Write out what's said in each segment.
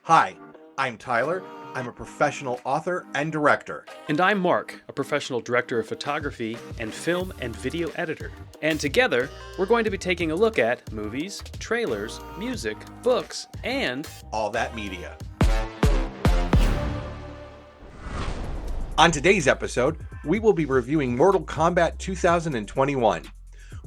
Hi, I'm Tyler. I'm a professional author and director. And I'm Mark, a professional director of photography and film and video editor. And together, we're going to be taking a look at movies, trailers, music, books, and all that media. On today's episode, we will be reviewing Mortal Kombat 2021.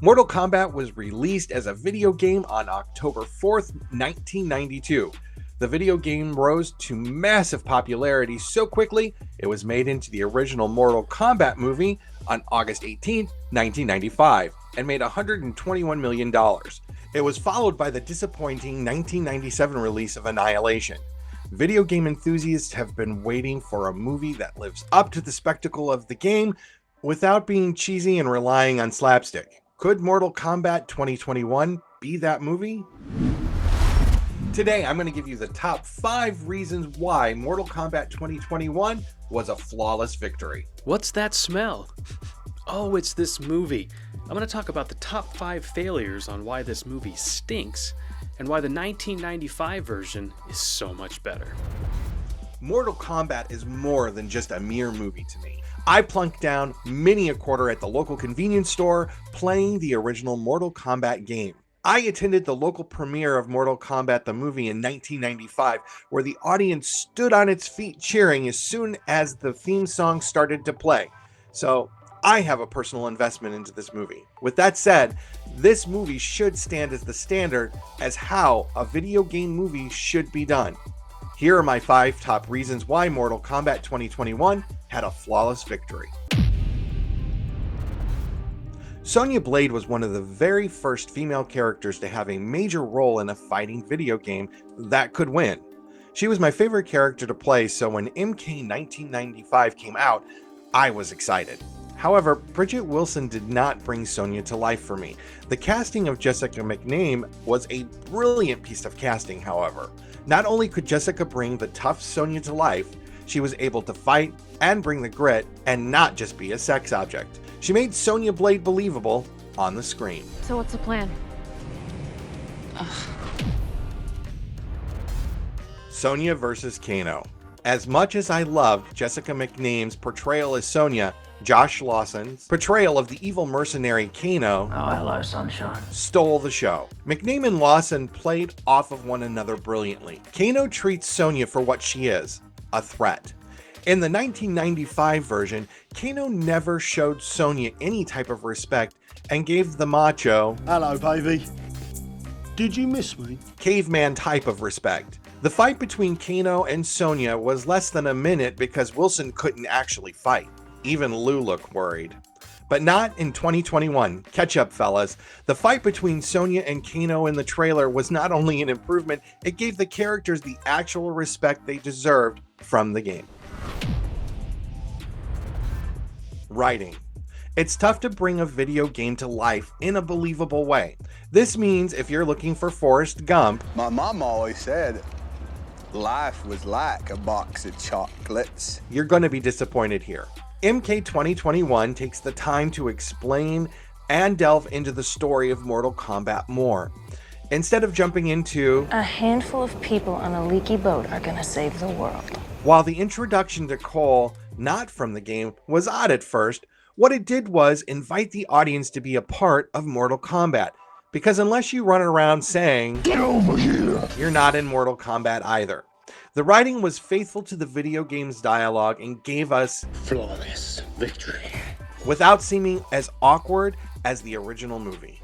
Mortal Kombat was released as a video game on October 4th, 1992. The video game rose to massive popularity so quickly, it was made into the original Mortal Kombat movie on August 18th, 1995, and made $121 million. It was followed by the disappointing 1997 release of Annihilation. Video game enthusiasts have been waiting for a movie that lives up to the spectacle of the game without being cheesy and relying on slapstick. Could Mortal Kombat 2021 be that movie? Today, I'm going to give you the top 5 reasons why Mortal Kombat 2021 was a flawless victory. what's that smell? Oh, it's this movie. I'm going to talk about the top 5 failures on why this movie stinks and why the 1995 version is so much better. Mortal Kombat is more than just a mere movie to me. I plunked down many a quarter at the local convenience store playing the original Mortal Kombat game. I attended the local premiere of Mortal Kombat the movie in 1995, where the audience stood on its feet cheering as soon as the theme song started to play. So I have a personal investment into this movie. With that said, this movie should stand as the standard as how a video game movie should be done. Here are my 5 top reasons why Mortal Kombat 2021 had a flawless victory. Sonya Blade was one of the very first female characters to have a major role in a fighting video game that could win. She was my favorite character to play, so when MK 1995 came out, I was excited. However, Bridget Wilson did not bring Sonya to life for me. The casting of Jessica McName was a brilliant piece of casting, however. Not only could Jessica bring the tough Sonya to life, she was able to fight and bring the grit and not just be a sex object. She made Sonya Blade believable on the screen. So what's the plan? Sonya versus Kano. As much as I loved Jessica McName's portrayal as Sonya, Josh Lawson's portrayal of the evil mercenary Kano hello, sunshine. stole the show. McName and Lawson played off of one another brilliantly. Kano treats Sonya for what she is, a threat. In the 1995 version, Kano never showed Sonya any type of respect and gave the macho, "Hello, baby. Did you miss me?" caveman type of respect. The fight between Kano and Sonya was less than a minute because Wilson couldn't actually fight. Even Lou looked worried. But not in 2021. Catch up, fellas. The fight between Sonya and Kano in the trailer was not only an improvement, it gave the characters the actual respect they deserved from the game. Writing. It's tough to bring a video game to life in a believable way. This means if you're looking for Forrest Gump, My mom always said life was like a box of chocolates. you're going to be disappointed here. MK 2021 takes the time to explain and delve into the story of Mortal Kombat more. Instead of jumping into, A handful of people on a leaky boat are gonna save the world. while the introduction to Cole, not from the game, was odd at first, what it did was invite the audience to be a part of Mortal Kombat. Because unless you run around saying, "Get over here," you're not in Mortal Kombat either. The writing was faithful to the video game's dialogue and gave us Flawless victory. without seeming as awkward as the original movie.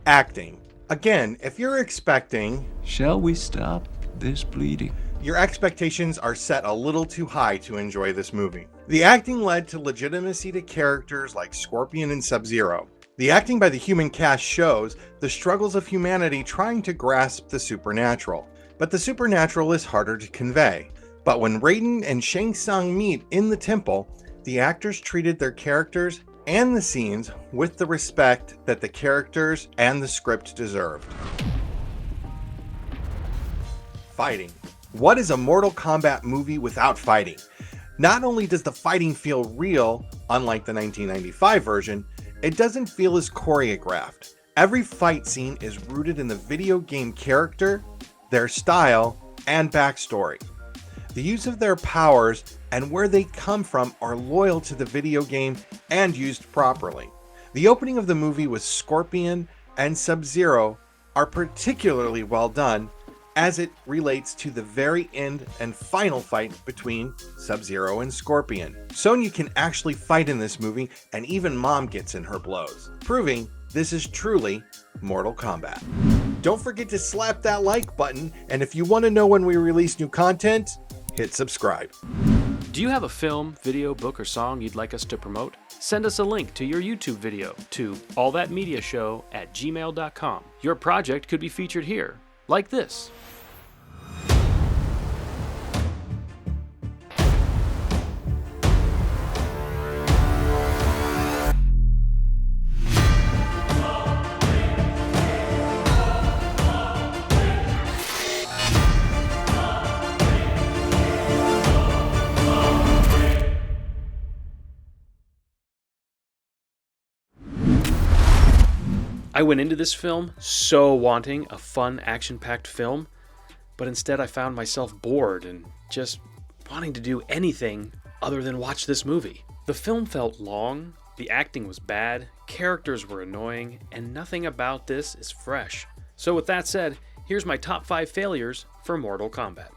Acting. Again, if you're expecting, Shall we stop this bleeding? your expectations are set a little too high to enjoy this movie. The acting led to legitimacy to characters like Scorpion and Sub-Zero. The acting by the human cast shows the struggles of humanity trying to grasp the supernatural. But the supernatural is harder to convey. But when Raiden and Shang Tsung meet in the temple, the actors treated their characters and the scenes with the respect that the characters and the script deserved. Fighting. What is a Mortal Kombat movie without fighting? Not only does the fighting feel real, unlike the 1995 version, it doesn't feel as choreographed. Every fight scene is rooted in the video game character, their style, and backstory. The use of their powers and where they come from are loyal to the video game and used properly. The opening of the movie with Scorpion and Sub-Zero are particularly well done as it relates to the very end and final fight between Sub-Zero and Scorpion. Sonya can actually fight in this movie, and even Mom gets in her blows, proving this is truly Mortal Kombat. Don't forget to slap that like button, and if you want to know when we release new content, hit subscribe. Do you have a film, video, book, or song you'd like us to promote? Send us a link to your YouTube video to allthatmediashow@gmail.com. Your project could be featured here, like this. I went into this film so wanting a fun, action-packed film, but instead I found myself bored and just wanting to do anything other than watch this movie. The film felt long, the acting was bad, characters were annoying, and nothing about this is fresh. So with that said, here's my top 5 failures for Mortal Kombat.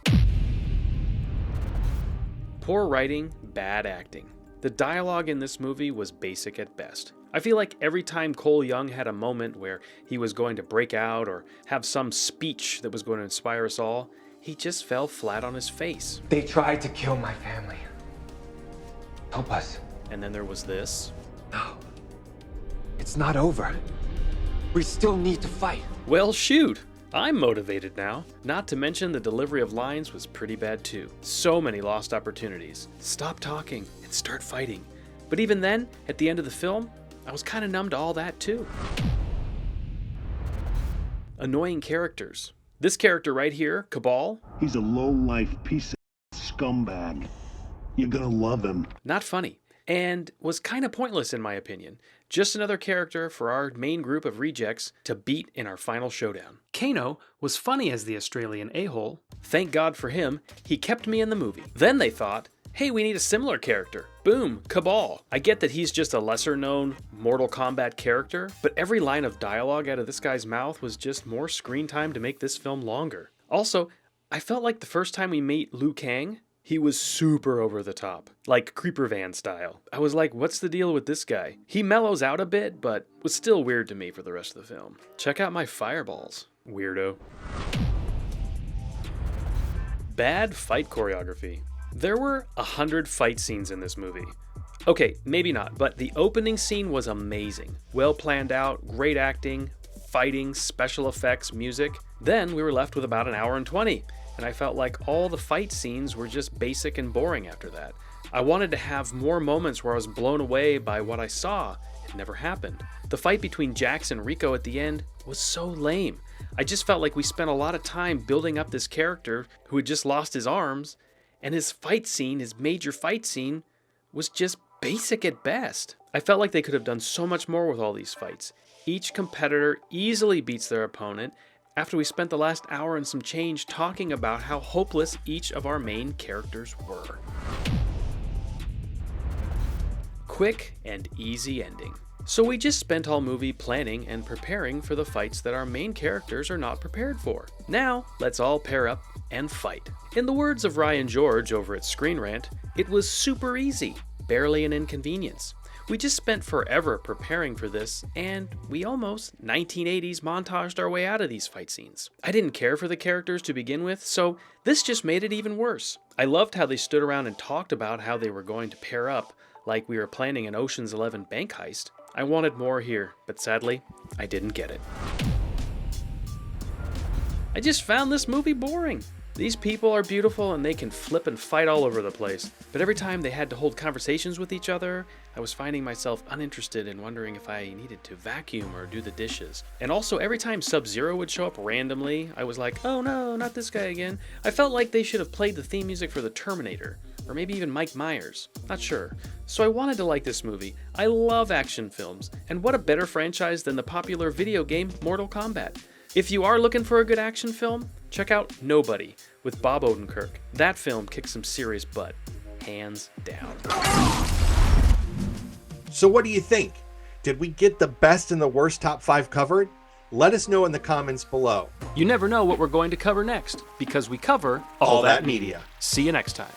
Poor writing, bad acting. The dialogue in this movie was basic at best. I feel like every time Cole Young had a moment where he was going to break out or have some speech that was going to inspire us all, he just fell flat on his face. They tried to kill my family. Help us. And then there was this. No. It's not over. We still need to fight. Well, shoot! I'm motivated now. Not to mention the delivery of lines was pretty bad too. So many lost opportunities. Stop talking and start fighting. But even then, at the end of the film, I was kind of numb to all that too. Annoying characters. This character right here, Cabal. He's a low-life piece of scumbag. You're gonna love him. Not funny. And was kind of pointless in my opinion. Just another character for our main group of rejects to beat in our final showdown. Kano was funny as the Australian a-hole. Thank God for him, he kept me in the movie. Then they thought, hey, we need a similar character. Boom, Cabal. I get that he's just a lesser-known Mortal Kombat character, but every line of dialogue out of this guy's mouth was just more screen time to make this film longer. Also, I felt like the first time we meet Liu Kang, he was super over the top, like Creeper Van style. I was like, what's the deal with this guy? He mellows out a bit, but was still weird to me for the rest of the film. Check out my fireballs, weirdo. Bad fight choreography. There were 100 fight scenes in this movie. Okay, maybe not, but the opening scene was amazing. Well planned out, great acting, fighting, special effects, music. Then we were left with about an hour and 20, and I felt like all the fight scenes were just basic and boring after that. I wanted to have more moments where I was blown away by what I saw. It never happened. The fight between Jax and Rico at the end was so lame. I just felt like we spent a lot of time building up this character who had just lost his arms, and his fight scene, his major fight scene, was just basic at best. I felt like they could have done so much more with all these fights. Each competitor easily beats their opponent after we spent the last hour and some change talking about how hopeless each of our main characters were. Quick and easy ending. So we just spent all movie planning and preparing for the fights that our main characters are not prepared for. Now, let's all pair up and fight. In the words of Ryan George over at Screen Rant, it was super easy, barely an inconvenience. We just spent forever preparing for this, and we almost 1980s montaged our way out of these fight scenes. I didn't care for the characters to begin with, so this just made it even worse. I loved how they stood around and talked about how they were going to pair up, like we were planning an Ocean's 11 bank heist. I wanted more here, but sadly, I didn't get it. I just found this movie boring. These people are beautiful and they can flip and fight all over the place, but every time they had to hold conversations with each other, I was finding myself uninterested and wondering if I needed to vacuum or do the dishes. And also every time Sub-Zero would show up randomly, I was like, oh no, not this guy again. I felt like they should have played the theme music for The Terminator, or maybe even Mike Myers. Not sure. So I wanted to like this movie. I love action films, and what a better franchise than the popular video game Mortal Kombat. If you are looking for a good action film, check out Nobody with Bob Odenkirk. That film kicks some serious butt. Hands down. So what do you think? Did we get the best and the worst top 5 covered? Let us know in the comments below. You never know what we're going to cover next, because we cover All That Media. See you next time.